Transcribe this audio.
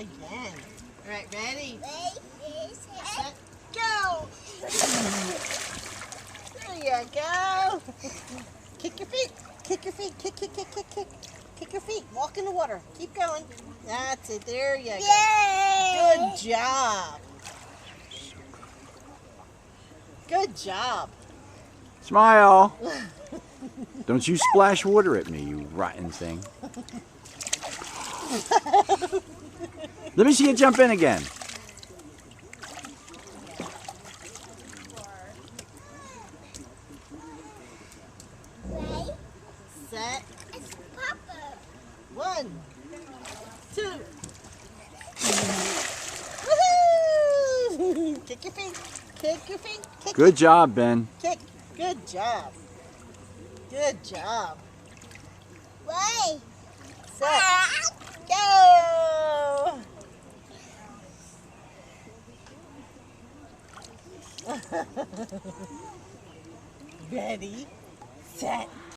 Again. All right, ready? Set. Go! There you go. Kick your feet. Kick your feet. Kick, kick, kick, kick, kick. Kick your feet. Walk in the water. Keep going. That's it. There you go. Yay! Good job. Good job. Smile. Don't you splash water at me, you rotten thing. Let me see you jump in again. Ready? Set. It's Papa. 1, 2. Woohoo! Kick your feet. Kick your feet. Kick. Good job, Ben. Kick. Good job. Good job. Wait. Set. Go! Ready, set,